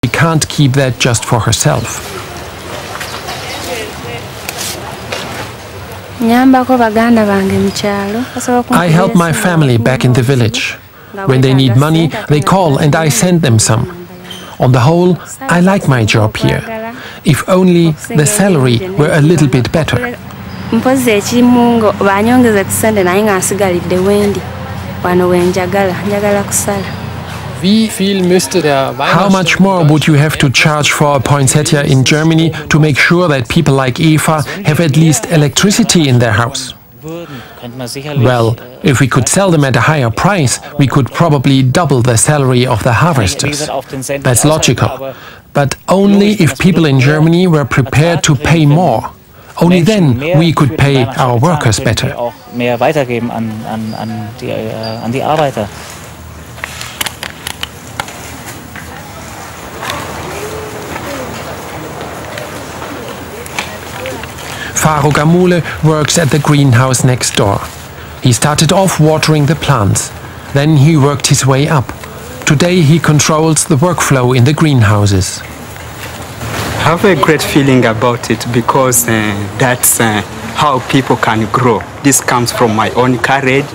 She can't keep that just for herself. I help my family back in the village. When they need money, they call and I send them some. On the whole, I like my job here. If only the salary were a little bit better. How much more would you have to charge for a poinsettia in Germany to make sure that people like Eva have at least electricity in their house? Well, if we could sell them at a higher price, we could probably double the salary of the harvesters. That's logical. But only if people in Germany were prepared to pay more. Only then we could pay our workers better. Faro Gamule works at the greenhouse next door. He started off watering the plants. Then he worked his way up. Today he controls the workflow in the greenhouses. I have a great feeling about it because that's how people can grow. This comes from my own courage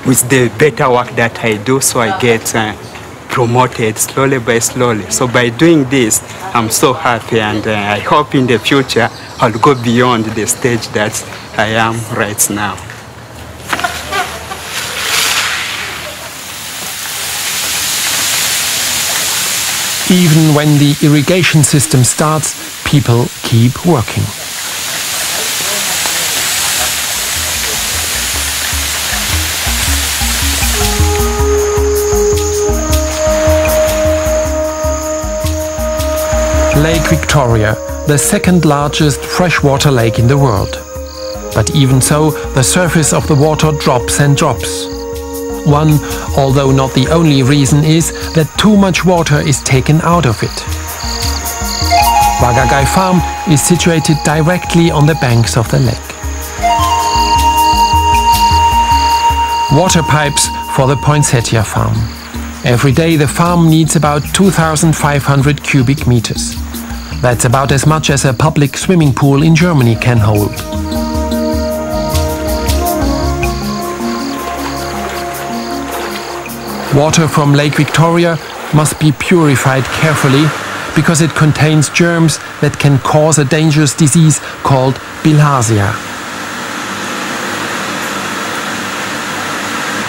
with the better work that I do, so I get promoted slowly by slowly. So by doing this, I'm so happy, and I hope in the future I'll go beyond the stage that I am right now. Even when the irrigation system starts, people keep working. Lake Victoria, the second largest freshwater lake in the world. But even so, the surface of the water drops and drops. One, although not the only reason, is that too much water is taken out of it. Wagagai Farm is situated directly on the banks of the lake. Water pipes for the Poinsettia farm. Every day the farm needs about 2,500 cubic meters. That's about as much as a public swimming pool in Germany can hold. Water from Lake Victoria must be purified carefully because it contains germs that can cause a dangerous disease called bilharzia.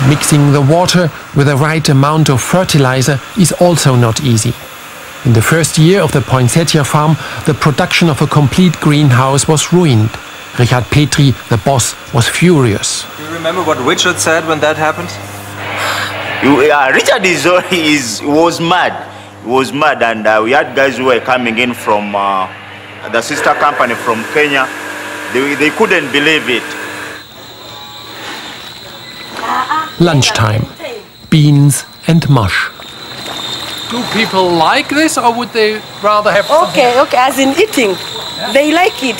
Mixing the water with the right amount of fertilizer is also not easy. In the first year of the Poinsettia farm, the production of a complete greenhouse was ruined. Richard Petri, the boss, was furious. Do you remember what Richard said when that happened? Richard was mad. He was mad, and we had guys who were coming in from the sister company from Kenya. They couldn't believe it. Lunchtime. Beans and mush. Do people like this, or would they rather have... Okay, as in eating. Yeah. They like it,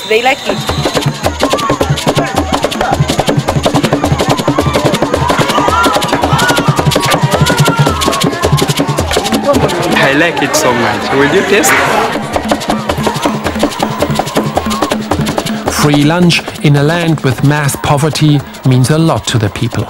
I like it so much. Will you taste? Free lunch in a land with mass poverty means a lot to the people.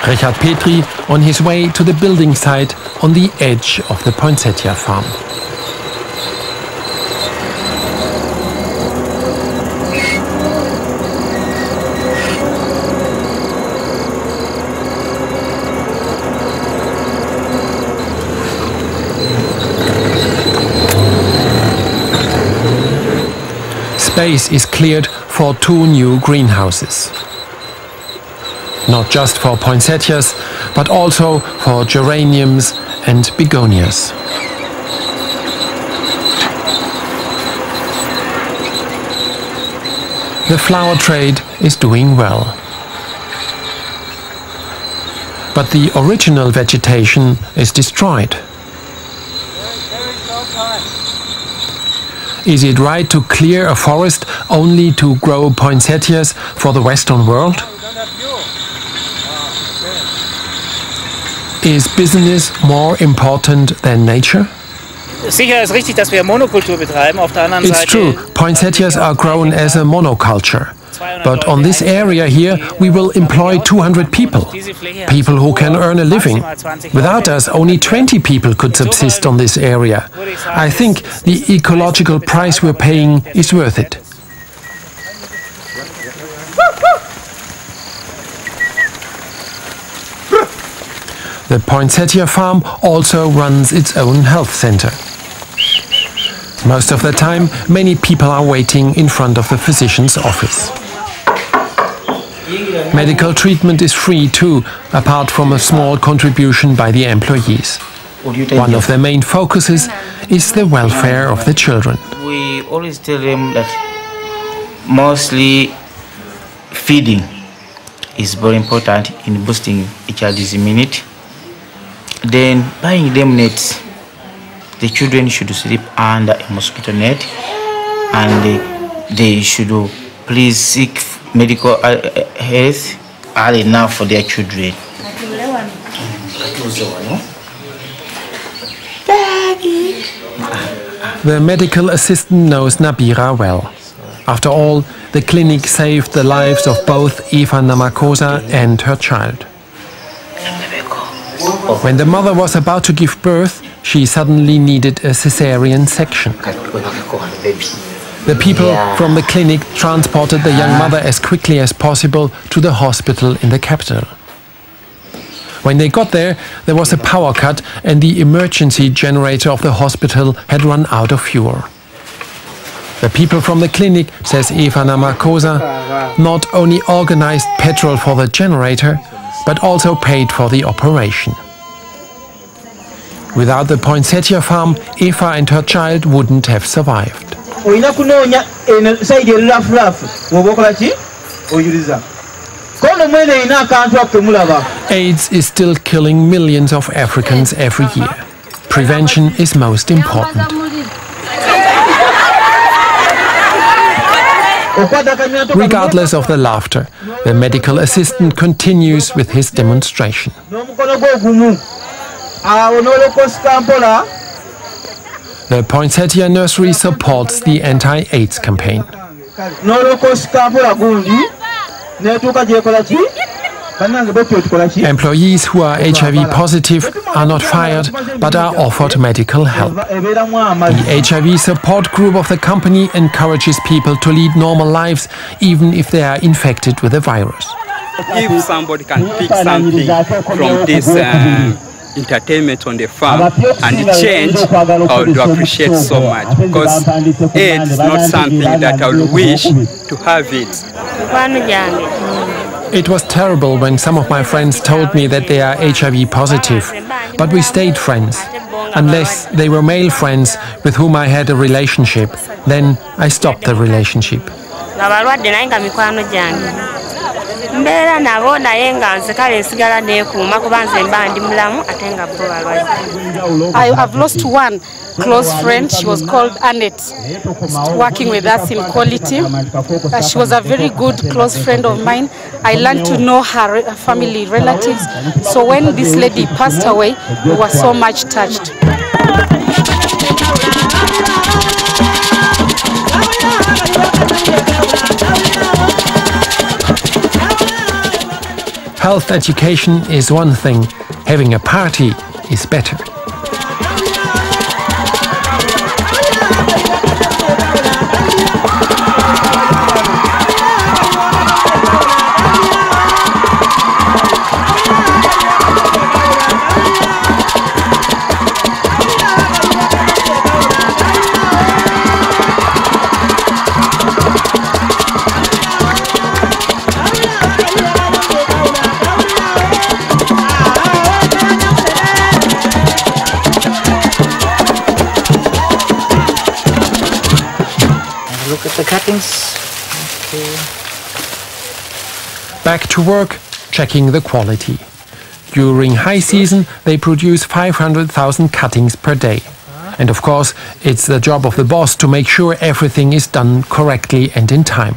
Richard Petri on his way to the building site on the edge of the Poinsettia farm. Space is cleared for 2 new greenhouses. Not just for poinsettias, but also for geraniums and begonias. The flower trade is doing well. But the original vegetation is destroyed. Is it right to clear a forest only to grow poinsettias for the Western world? Is business more important than nature? It's true, poinsettias are grown as a monoculture. But on this area here, we will employ 200 people. People who can earn a living. Without us, only 20 people could subsist on this area. I think the ecological price we're paying is worth it. The Poinsettia farm also runs its own health center. Most of the time, many people are waiting in front of the physician's office. Medical treatment is free too, apart from a small contribution by the employees. One of their main focuses is the welfare of the children. We always tell them that mostly feeding is very important in boosting a child's immunity. Then buying them nets. The children should sleep under a mosquito net, and they should please seek medical health early enough for their children. The medical assistant knows Nabira well. After all, the clinic saved the lives of both Eva Namakosa and her child. When the mother was about to give birth, she suddenly needed a cesarean section. The people from the clinic transported the young mother as quickly as possible to the hospital in the capital. When they got there was a power cut and the emergency generator of the hospital had run out of fuel. The people from the clinic, says Eva Namakosa, not only organized petrol for the generator, but also paid for the operation. Without the Poinsettia farm, Eva and her child wouldn't have survived. AIDS is still killing millions of Africans every year. Prevention is most important. Regardless of the laughter, the medical assistant continues with his demonstration. The Poinsettia nursery supports the anti-AIDS campaign. Employees who are HIV positive are not fired, but are offered medical help. The HIV support group of the company encourages people to lead normal lives, even if they are infected with the virus. If somebody can pick something from this entertainment on the farm and change, I would appreciate so much, because AIDS is not something that I would wish to have it. It was terrible when some of my friends told me that they are HIV positive, but we stayed friends. Unless they were male friends with whom I had a relationship, then I stopped the relationship. I have lost one close friend. She was called Annette, working with us in quality. She was a very good close friend of mine. I learned to know her family relatives. So when this lady passed away, we were so much touched. Health education is one thing, having a party is better. Look at the cuttings. Okay. Back to work, checking the quality. During high season, they produce 500,000 cuttings per day. And of course, it's the job of the boss to make sure everything is done correctly and in time.